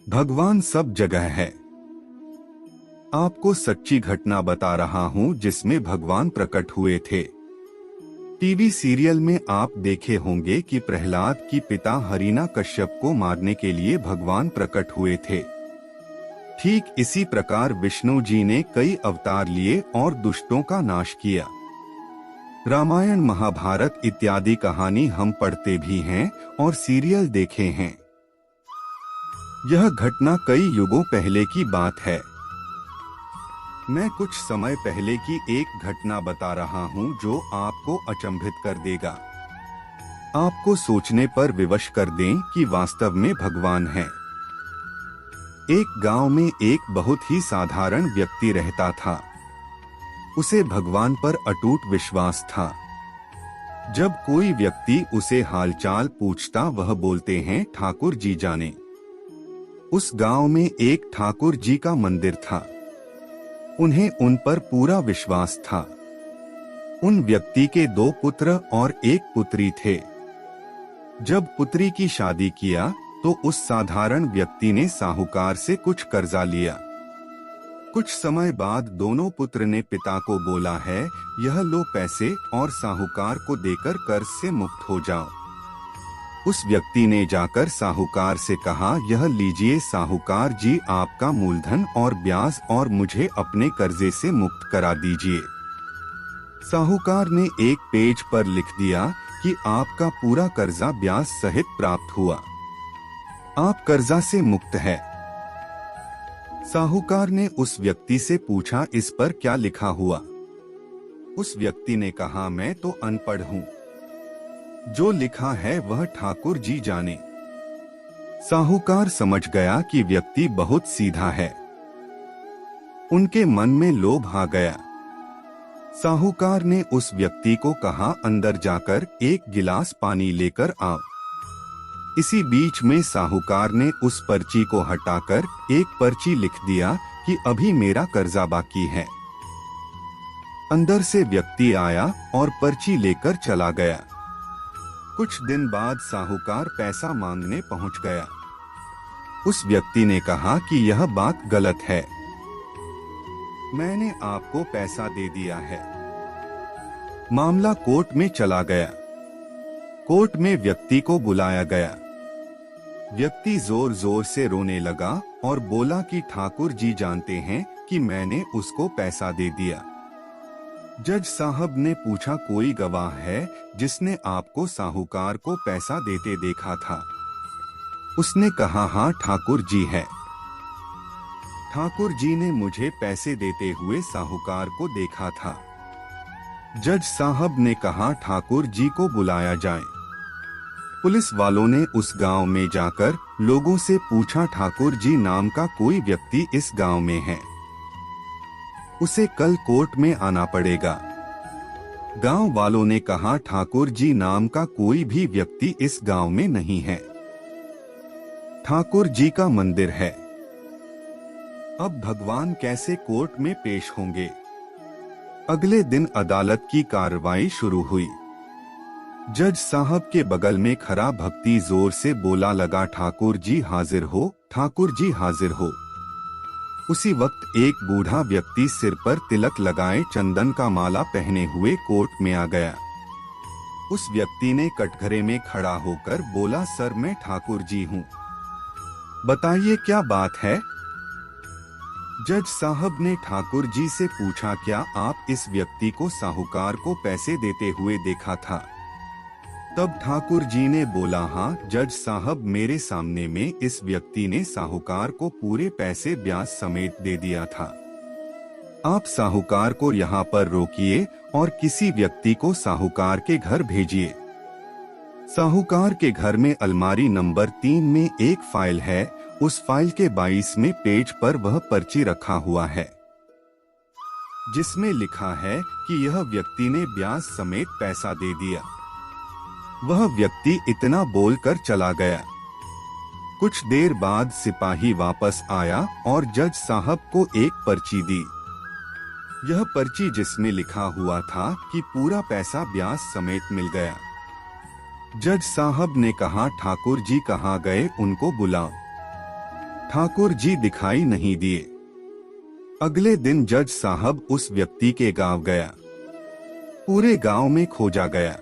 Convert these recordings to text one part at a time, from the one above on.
भगवान सब जगह है। आपको सच्ची घटना बता रहा हूँ जिसमें भगवान प्रकट हुए थे। टीवी सीरियल में आप देखे होंगे कि प्रहलाद की पिता हरिना कश्यप को मारने के लिए भगवान प्रकट हुए थे। ठीक इसी प्रकार विष्णु जी ने कई अवतार लिए और दुष्टों का नाश किया। रामायण, महाभारत इत्यादि कहानी हम पढ़ते भी हैं और सीरियल देखे हैं। यह घटना कई युगों पहले की बात है। मैं कुछ समय पहले की एक घटना बता रहा हूं जो आपको अचंभित कर देगा, आपको सोचने पर विवश कर दें कि वास्तव में भगवान है। एक गांव में एक बहुत ही साधारण व्यक्ति रहता था। उसे भगवान पर अटूट विश्वास था। जब कोई व्यक्ति उसे हालचाल पूछता वह बोलते हैं, ठाकुर जी जाने। उस गांव में एक ठाकुर जी का मंदिर था। उन्हें उन पर पूरा विश्वास था। उन व्यक्ति के 2 पुत्र और 1 पुत्री थे। जब पुत्री की शादी किया तो उस साधारण व्यक्ति ने साहूकार से कुछ कर्जा लिया। कुछ समय बाद दोनों पुत्र ने पिता को बोला है, यह लो पैसे और साहूकार को देकर कर्ज से मुक्त हो जाओ। उस व्यक्ति ने जाकर साहूकार से कहा, यह लीजिए साहूकार जी आपका मूलधन और ब्याज और मुझे अपने कर्जे से मुक्त करा दीजिए। साहूकार ने एक पेज पर लिख दिया कि आपका पूरा कर्जा ब्याज सहित प्राप्त हुआ, आप कर्जा से मुक्त है। साहूकार ने उस व्यक्ति से पूछा, इस पर क्या लिखा हुआ? उस व्यक्ति ने कहा, मैं तो अनपढ़ हूँ, जो लिखा है वह ठाकुर जी जाने। साहूकार समझ गया कि व्यक्ति बहुत सीधा है। उनके मन में लोभ आ गया। साहूकार ने उस व्यक्ति को कहा, अंदर जाकर 1 गिलास पानी लेकर आओ। इसी बीच में साहूकार ने उस पर्ची को हटाकर एक पर्ची लिख दिया कि अभी मेरा कर्जा बाकी है। अंदर से व्यक्ति आया और पर्ची लेकर चला गया। कुछ दिन बाद साहूकार पैसा मांगने पहुंच गया। उस व्यक्ति ने कहा कि यह बात गलत है, मैंने आपको पैसा दे दिया है। मामला कोर्ट में चला गया। कोर्ट में व्यक्ति को बुलाया गया। व्यक्ति जोर जोर से रोने लगा और बोला कि ठाकुर जी जानते हैं कि मैंने उसको पैसा दे दिया। जज साहब ने पूछा, कोई गवाह है जिसने आपको साहूकार को पैसा देते देखा था? उसने कहा, हाँ ठाकुर जी है। ठाकुर जी ने मुझे पैसे देते हुए साहूकार को देखा था। जज साहब ने कहा, ठाकुर जी को बुलाया जाए। पुलिस वालों ने उस गांव में जाकर लोगों से पूछा, ठाकुर जी नाम का कोई व्यक्ति इस गांव में है? उसे कल कोर्ट में आना पड़ेगा। गांव वालों ने कहा, ठाकुर जी नाम का कोई भी व्यक्ति इस गांव में नहीं है, ठाकुर जी का मंदिर है। अब भगवान कैसे कोर्ट में पेश होंगे? अगले दिन अदालत की कार्रवाई शुरू हुई। जज साहब के बगल में खड़ा भक्ति जोर से बोला लगा, ठाकुर जी हाजिर हो, ठाकुर जी हाजिर हो। उसी वक्त एक बूढ़ा व्यक्ति सिर पर तिलक लगाए चंदन का माला पहने हुए कोर्ट में आ गया। उस व्यक्ति ने कटघरे में खड़ा होकर बोला, सर मैं ठाकुर जी हूँ, बताइए क्या बात है? जज साहब ने ठाकुर जी से पूछा, क्या आप इस व्यक्ति को साहूकार को पैसे देते हुए देखा था? तब ठाकुर जी ने बोला, हाँ जज साहब, मेरे सामने में इस व्यक्ति ने साहूकार को पूरे पैसे ब्याज समेत दे दिया था। आप साहूकार को यहाँ पर रोकिए और किसी व्यक्ति को साहूकार के घर भेजिए। साहूकार के घर में अलमारी नंबर 3 में एक फाइल है। उस फाइल के 22वें पेज पर वह पर्ची रखा हुआ है जिसमें लिखा है कि यह व्यक्ति ने ब्याज समेत पैसा दे दिया। वह व्यक्ति इतना बोलकर चला गया। कुछ देर बाद सिपाही वापस आया और जज साहब को एक पर्ची दी। यह पर्ची जिसमें लिखा हुआ था कि पूरा पैसा ब्याज समेत मिल गया। जज साहब ने कहा, ठाकुर जी कहाँ गए, उनको बुलाओ। ठाकुर जी दिखाई नहीं दिए। अगले दिन जज साहब उस व्यक्ति के गांव गया। पूरे गांव में खोजा गया।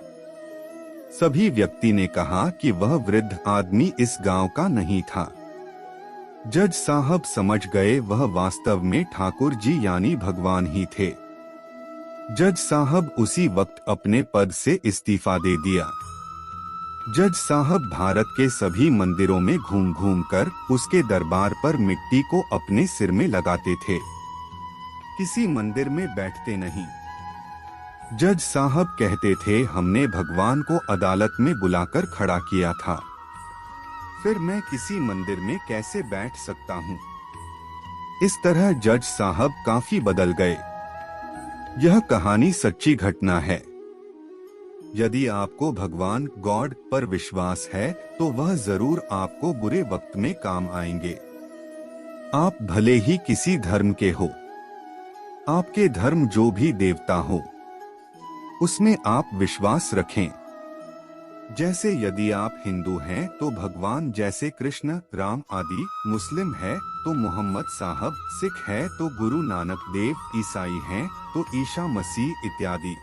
सभी व्यक्ति ने कहा कि वह वृद्ध आदमी इस गांव का नहीं था। जज साहब समझ गए वह वास्तव में ठाकुर जी यानी भगवान ही थे। जज साहब उसी वक्त अपने पद से इस्तीफा दे दिया। जज साहब भारत के सभी मंदिरों में घूम घूम कर उसके दरबार पर मिट्टी को अपने सिर में लगाते थे। किसी मंदिर में बैठते नहीं। जज साहब कहते थे हमने भगवान को अदालत में बुलाकर खड़ा किया था, फिर मैं किसी मंदिर में कैसे बैठ सकता हूँ। इस तरह जज साहब काफी बदल गए। यह कहानी सच्ची घटना है। यदि आपको भगवान गॉड पर विश्वास है तो वह जरूर आपको बुरे वक्त में काम आएंगे। आप भले ही किसी धर्म के हो, आपके धर्म जो भी देवता हो उसमें आप विश्वास रखें। जैसे यदि आप हिंदू हैं तो भगवान जैसे कृष्ण, राम आदि, मुस्लिम है तो मोहम्मद साहब, सिख है तो गुरु नानक देव, ईसाई हैं तो ईसा मसीह इत्यादि।